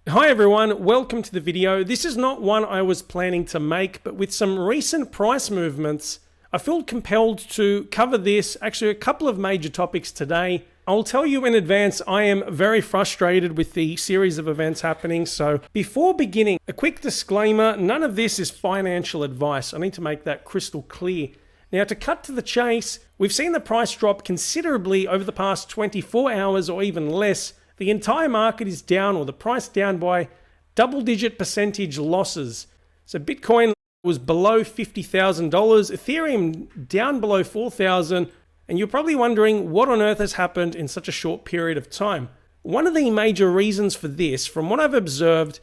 Hi everyone, welcome to the video. This is not one I was planning to make, but with some recent price movements, I feel compelled to cover this, actually a couple of major topics today. I'll tell you in advance, I am very frustrated with the series of events happening. So before beginning, a quick disclaimer, none of this is financial advice. I need to make that crystal clear. Now, to cut to the chase, we've seen the price drop considerably over the past 24 hours or even less. The entire market is down, or the price down by double-digit percentage losses. So Bitcoin was below $50,000, Ethereum down below $4,000, and you're probably wondering what on earth has happened in such a short period of time. One of the major reasons for this, from what I've observed,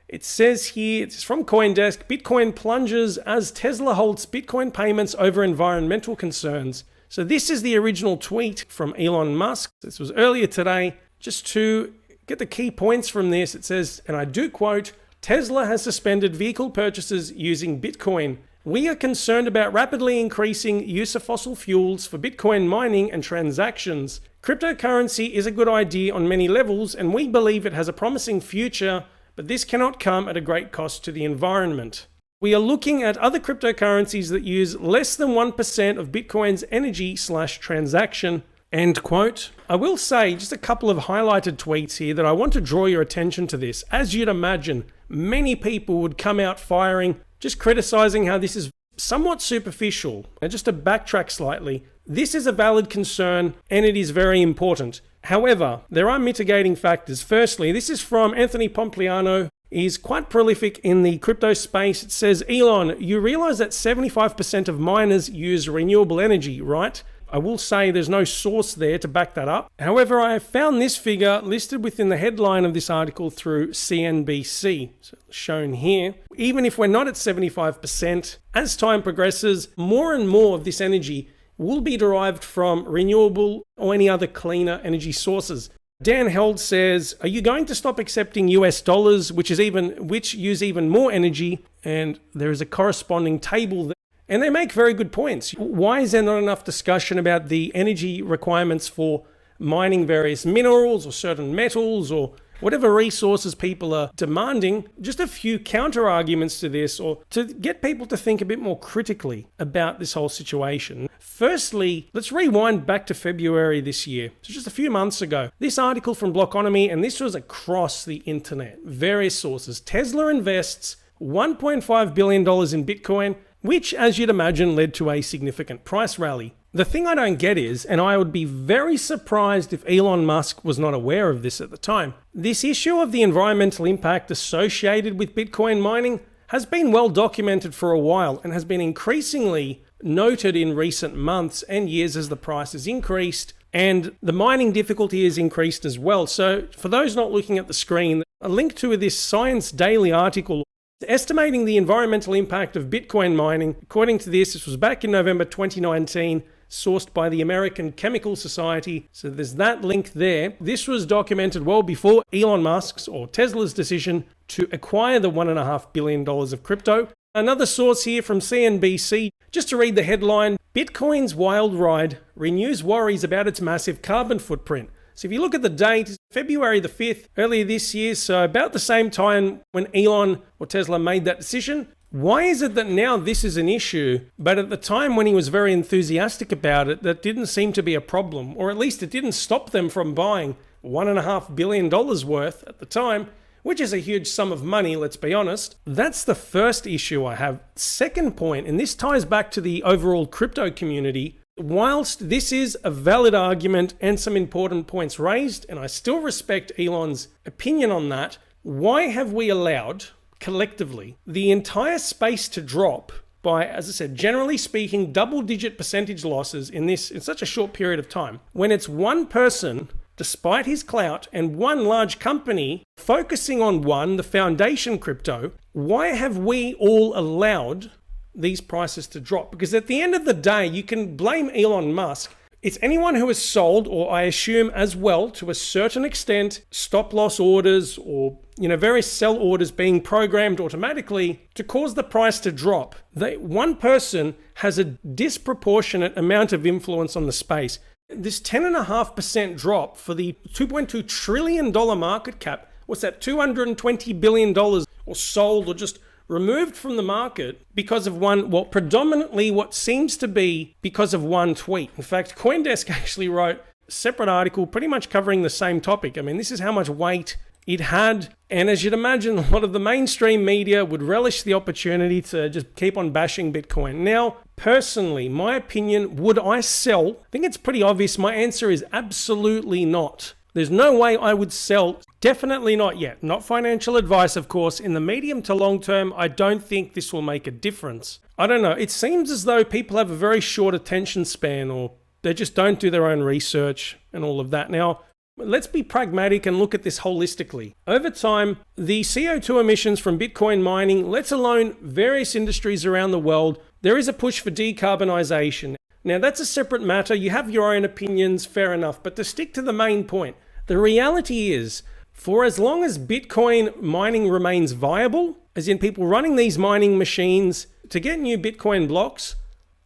it says here, it's from CoinDesk, Bitcoin plunges as Tesla halts Bitcoin payments over environmental concerns. So this is the original tweet from Elon Musk. This was earlier today. Just to get the key points from this, it says, and I do quote, Tesla has suspended vehicle purchases using Bitcoin. We are concerned about rapidly increasing use of fossil fuels for Bitcoin mining and transactions. Cryptocurrency is a good idea on many levels, and we believe it has a promising future, but this cannot come at a great cost to the environment. We are looking at other cryptocurrencies that use less than 1% of Bitcoin's energy/transaction. End quote. I will say just a couple of highlighted tweets here that I want to draw your attention to this. As you'd imagine, many people would come out firing, just criticizing how this is somewhat superficial. And just to backtrack slightly, this is a valid concern and it is very important. However, there are mitigating factors. Firstly, this is from Anthony Pompliano. He's quite prolific in the crypto space. It says, Elon, you realize that 75% of miners use renewable energy, right? I will say there's no source there to back that up. However, I have found this figure listed within the headline of this article through CNBC, so shown here. Even if we're not at 75%, as time progresses, more and more of this energy will be derived from renewable or any other cleaner energy sources. Dan Held says, are you going to stop accepting US dollars, which use even more energy? And there is a corresponding table there. And they make very good points. Why is there not enough discussion about the energy requirements for mining various minerals or certain metals or whatever resources people are demanding? Just a few counter arguments to this, or to get people to think a bit more critically about this whole situation. Firstly, let's rewind back to February this year. So just a few months ago, this article from Blockonomy, and this was across the internet, various sources. Tesla invests $1.5 billion in Bitcoin, which, as you'd imagine, led to a significant price rally. The thing I don't get is, and I would be very surprised if Elon Musk was not aware of this at the time, this issue of the environmental impact associated with Bitcoin mining has been well documented for a while and has been increasingly noted in recent months and years as the price has increased and the mining difficulty has increased as well. So for those not looking at the screen, a link to this Science Daily article estimating the environmental impact of Bitcoin mining. According to this was back in November 2019, sourced by the American Chemical Society. So there's that link there. This was documented well before Elon Musk's or Tesla's decision to acquire the $1.5 billion of crypto. Another source here from CNBC, just to read the headline, Bitcoin's wild ride renews worries about its massive carbon footprint. So if you look at the date, February the 5th, earlier this year, so about the same time when Elon or Tesla made that decision. Why is it that now this is an issue, but at the time when he was very enthusiastic about it, that didn't seem to be a problem, or at least it didn't stop them from buying $1.5 billion worth at the time, which is a huge sum of money, let's be honest. That's the first issue I have. Second point, and this ties back to the overall crypto community, whilst this is a valid argument and some important points raised, and I still respect Elon's opinion on that, why have we allowed, collectively, the entire space to drop by, as I said, generally speaking, double-digit percentage losses in such a short period of time, when it's one person, despite his clout, and one large company focusing on the foundation crypto? Why have we all allowed these prices to drop? Because at the end of the day, you can blame Elon Musk. It's anyone who has sold, or I assume as well, to a certain extent, stop loss orders or various sell orders being programmed automatically to cause the price to drop. One person has a disproportionate amount of influence on the space. This 10.5% drop for the $2.2 trillion market cap what's that, $220 billion or sold or just removed from the market because of one, well, predominantly what seems to be because of one tweet. In fact, CoinDesk actually wrote a separate article pretty much covering the same topic. I mean, this is how much weight it had. And as you'd imagine, a lot of the mainstream media would relish the opportunity to just keep on bashing Bitcoin. Now, personally, my opinion, would I sell? I think it's pretty obvious. My answer is absolutely not. There's no way I would sell. Definitely not yet. Not financial advice, of course. In the medium to long term, I don't think this will make a difference. I don't know. It seems as though people have a very short attention span, or they just don't do their own research and all of that. Now, let's be pragmatic and look at this holistically. Over time, the CO2 emissions from Bitcoin mining, let alone various industries around the world, there is a push for decarbonization. Now, that's a separate matter. You have your own opinions, fair enough. But to stick to the main point, the reality is, for as long as Bitcoin mining remains viable, as in people running these mining machines to get new Bitcoin blocks,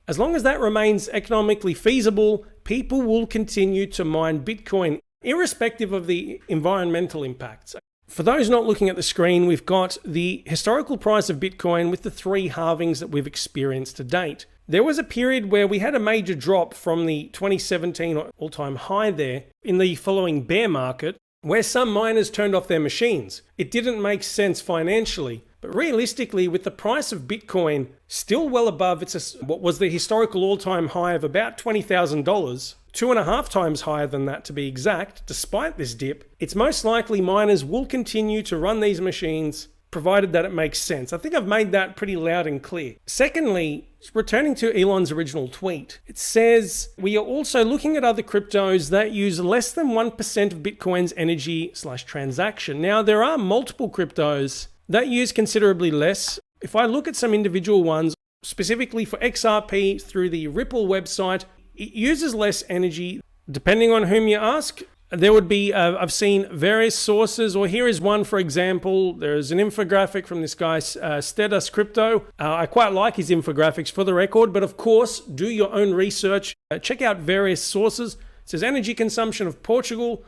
as long as that remains economically feasible, people will continue to mine Bitcoin, irrespective of the environmental impacts. For those not looking at the screen, we've got the historical price of Bitcoin with the 3 halvings that we've experienced to date. There was a period where we had a major drop from the 2017 all-time high there in the following bear market, where some miners turned off their machines. It didn't make sense financially, but realistically, with the price of Bitcoin still well above what was the historical all-time high of about $20,000, 2.5 times higher than that to be exact, despite this dip, it's most likely miners will continue to run these machines provided that it makes sense. I think I've made that pretty loud and clear. Secondly, returning to Elon's original tweet, it says, we are also looking at other cryptos that use less than 1% of Bitcoin's energy/transaction. Now, there are multiple cryptos that use considerably less. If I look at some individual ones, specifically for XRP through the Ripple website, it uses less energy. Depending on whom you ask, there would be, I've seen various sources, or here is one, for example. There's an infographic from this guy, Status Crypto. I quite like his infographics, for the record, but of course, do your own research. Check out various sources. It says energy consumption of Portugal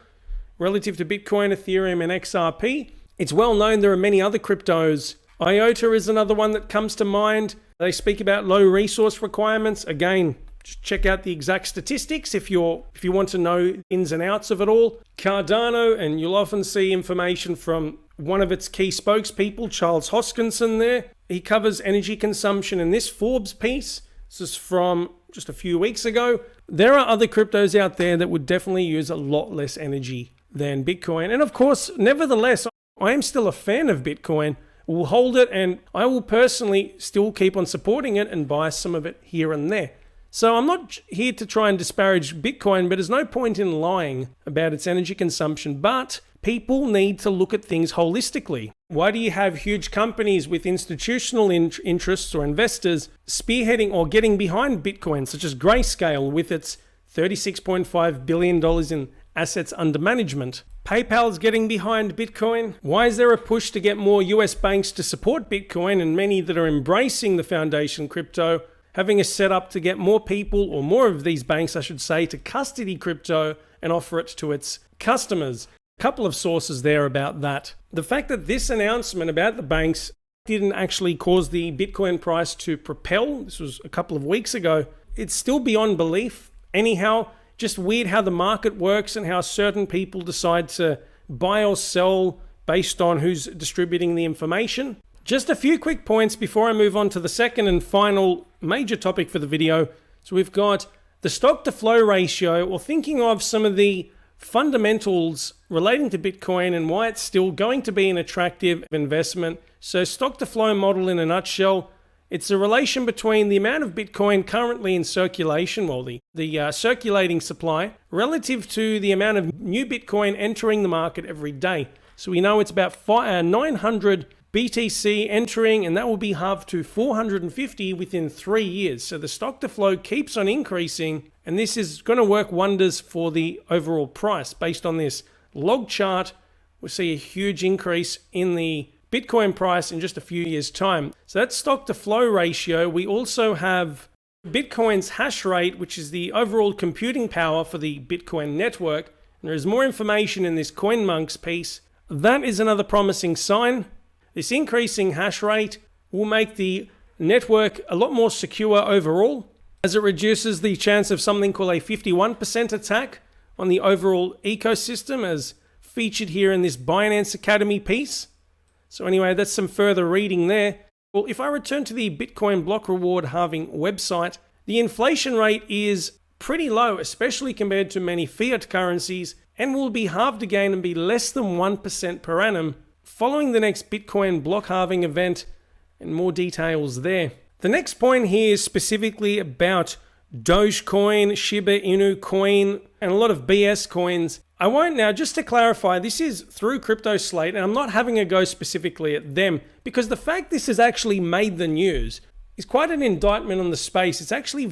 relative to Bitcoin, Ethereum, and XRP. It's well known there are many other cryptos. IOTA is another one that comes to mind. They speak about low resource requirements. Again, just check out the exact statistics if you want to know ins and outs of it all. Cardano, and you'll often see information from one of its key spokespeople, Charles Hoskinson there. He covers energy consumption in this Forbes piece. This is from just a few weeks ago. There are other cryptos out there that would definitely use a lot less energy than Bitcoin. And of course, nevertheless, I am still a fan of Bitcoin. We'll hold it, and I will personally still keep on supporting it and buy some of it here and there. So I'm not here to try and disparage Bitcoin, but there's no point in lying about its energy consumption. But people need to look at things holistically. Why do you have huge companies with institutional interests or investors spearheading or getting behind Bitcoin, such as Grayscale with its $36.5 billion in assets under management? PayPal's getting behind Bitcoin. Why is there a push to get more US banks to support Bitcoin, and many that are embracing the foundation crypto having a setup to get more people, or more of these banks, I should say, to custody crypto and offer it to its customers? A couple of sources there about that. The fact that this announcement about the banks didn't actually cause the Bitcoin price to propel, this was a couple of weeks ago, it's still beyond belief. Anyhow, just weird how the market works and how certain people decide to buy or sell based on who's distributing the information. Just a few quick points before I move on to the second and final major topic for the video. So we've got the stock to flow ratio, or thinking of some of the fundamentals relating to Bitcoin and why it's still going to be an attractive investment. So stock to flow model in a nutshell, it's a relation between the amount of Bitcoin currently in circulation, well, the circulating supply, relative to the amount of new Bitcoin entering the market every day. So we know it's about 900 BTC entering, and that will be halved to 450 within 3 years. So the stock to flow keeps on increasing, and this is going to work wonders for the overall price. Based on this log chart, we'll see a huge increase in the Bitcoin price in just a few years' time. So that's stock to flow ratio. We also have Bitcoin's hash rate, which is the overall computing power for the Bitcoin network. And there is more information in this CoinMonks piece that is another promising sign. This increasing hash rate will make the network a lot more secure overall, as it reduces the chance of something called a 51% attack on the overall ecosystem, as featured here in this Binance Academy piece. So anyway, that's some further reading there. Well, if I return to the Bitcoin block reward halving website, the inflation rate is pretty low, especially compared to many fiat currencies, and will be halved again and be less than 1% per annum following the next Bitcoin block halving event, and more details there. The next point here is specifically about Dogecoin, Shiba Inu coin, and a lot of BS coins. I won't now, just to clarify, this is through Crypto Slate, and I'm not having a go specifically at them, because the fact this has actually made the news is quite an indictment on the space. It's actually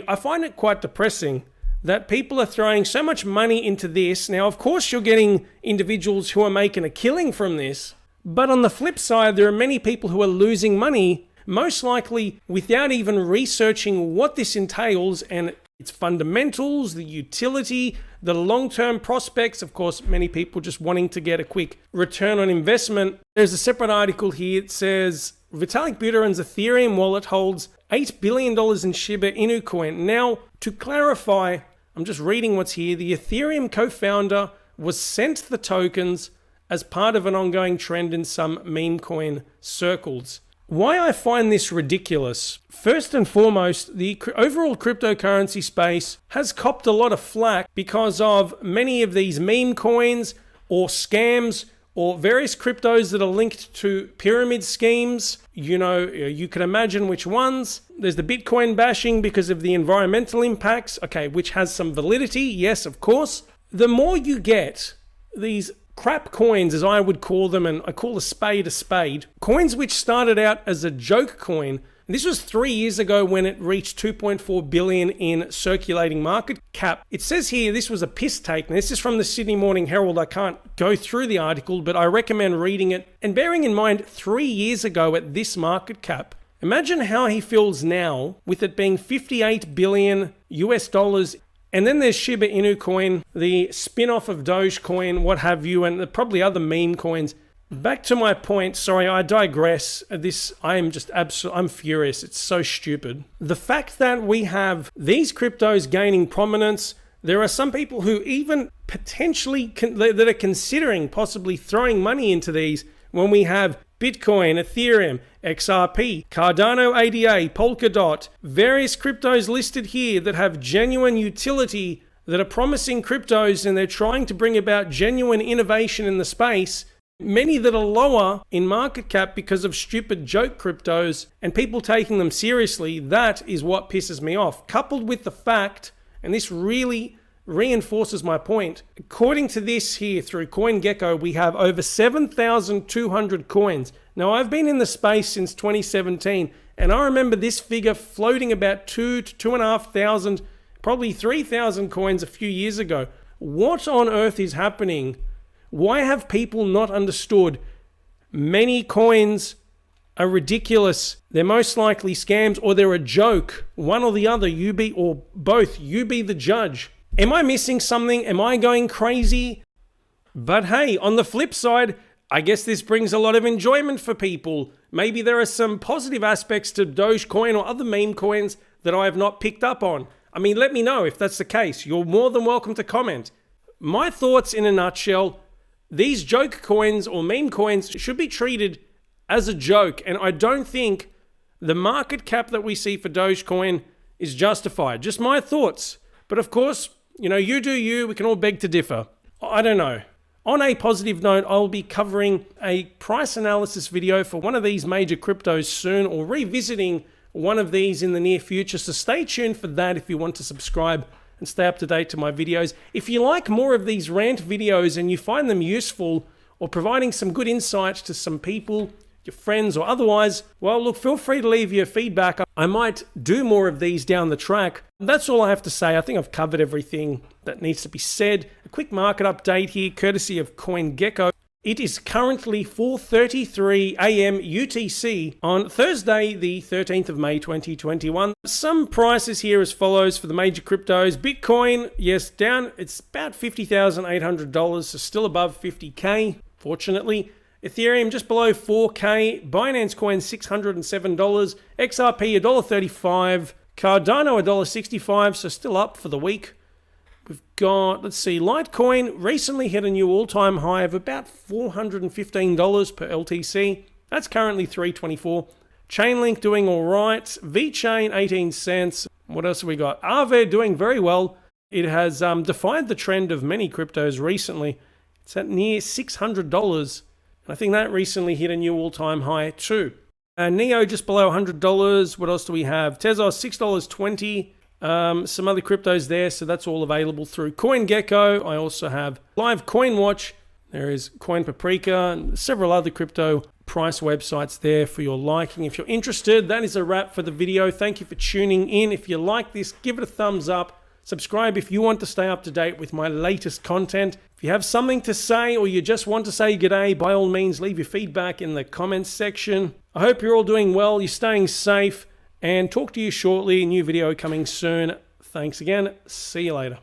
I find it quite depressing that people are throwing so much money into this. Now, of course, you're getting individuals who are making a killing from this, but on the flip side, there are many people who are losing money, most likely without even researching what this entails and its fundamentals, the utility, the long-term prospects. Of course, many people just wanting to get a quick return on investment. There's a separate article here. It says Vitalik Buterin's Ethereum wallet holds $8 billion in Shiba Inu coin. Now, to clarify, I'm just reading what's here. The Ethereum co-founder was sent the tokens as part of an ongoing trend in some meme coin circles. Why I find this ridiculous? First and foremost, the overall cryptocurrency space has copped a lot of flack because of many of these meme coins or scams or various cryptos that are linked to pyramid schemes. You know, you can imagine which ones. There's the Bitcoin bashing because of the environmental impacts, okay, which has some validity, yes, of course. The more you get these crap coins, as I would call them, and I call a spade, coins which started out as a joke coin. This was 3 years ago when it reached 2.4 billion in circulating market cap. It says here this was a piss take. Now, this is from the Sydney Morning Herald. I can't go through the article, but I recommend reading it. And bearing in mind, 3 years ago at this market cap, imagine how he feels now with it being 58 billion US dollars. And then there's Shiba Inu coin, the spin-off of Dogecoin, what have you, and probably other meme coins. Back to my point, sorry, I digress. I'm furious. It's so stupid. The fact that we have these cryptos gaining prominence, there are some people who even potentially that are considering possibly throwing money into these when we have Bitcoin, Ethereum, XRP, Cardano ADA, Polkadot, various cryptos listed here that have genuine utility, that are promising cryptos, and they're trying to bring about genuine innovation in the space. Many that are lower in market cap because of stupid joke cryptos and people taking them seriously. That is what pisses me off. Coupled with the fact, and this really reinforces my point, according to this here through CoinGecko, we have over 7,200 coins. Now, I've been in the space since 2017, and I remember this figure floating about 2,000 to 2,500, probably 3,000 coins a few years ago. What on earth is happening? Why have people not understood? Many coins are ridiculous. They're most likely scams, or they're a joke. One or the other, or both. You be the judge. Am I missing something? Am I going crazy? But hey, on the flip side, I guess this brings a lot of enjoyment for people. Maybe there are some positive aspects to Dogecoin or other meme coins that I have not picked up on. I mean, let me know if that's the case. You're more than welcome to comment. My thoughts in a nutshell, these joke coins or meme coins should be treated as a joke, and I don't think the market cap that we see for Dogecoin is justified. Just my thoughts. But of course, you do you, we can all beg to differ. I don't know. On a positive note, I'll be covering a price analysis video for one of these major cryptos soon, or revisiting one of these in the near future. So stay tuned for that if you want to subscribe and stay up to date to my videos. If you like more of these rant videos and you find them useful or providing some good insight to some people, your friends or otherwise, well, look, feel free to leave your feedback. I might do more of these down the track. That's all I have to say. I think I've covered everything that needs to be said. A quick market update here, courtesy of CoinGecko. It is currently 4:33 a.m. UTC on Thursday, the 13th of May, 2021. Some prices here as follows for the major cryptos. Bitcoin, yes, down. It's about $50,800, so still above 50K. unfortunately. Ethereum just below 4K, Binance Coin $607, XRP $1.35, Cardano $1.65, so still up for the week. We've got, let's see, Litecoin recently hit a new all-time high of about $415 per LTC. That's currently $3.24. Chainlink doing all right. VeChain 18 cents. What else have we got? Aave doing very well. It has defied the trend of many cryptos recently. It's at near $600. I think that recently hit a new all-time high too. Neo just below $100. What else do we have? Tezos $6.20. Some other cryptos there, so that's all available through CoinGecko. I also have Live Coin Watch. There is Coin Paprika and several other crypto price websites there for your liking. If you're interested, that is a wrap for the video. Thank you for tuning in. If you like this, give it a thumbs up. Subscribe if you want to stay up to date with my latest content. If you have something to say or you just want to say g'day, by all means, leave your feedback in the comments section. I hope you're all doing well, you're staying safe, and talk to you shortly. A new video coming soon. Thanks again. See you later.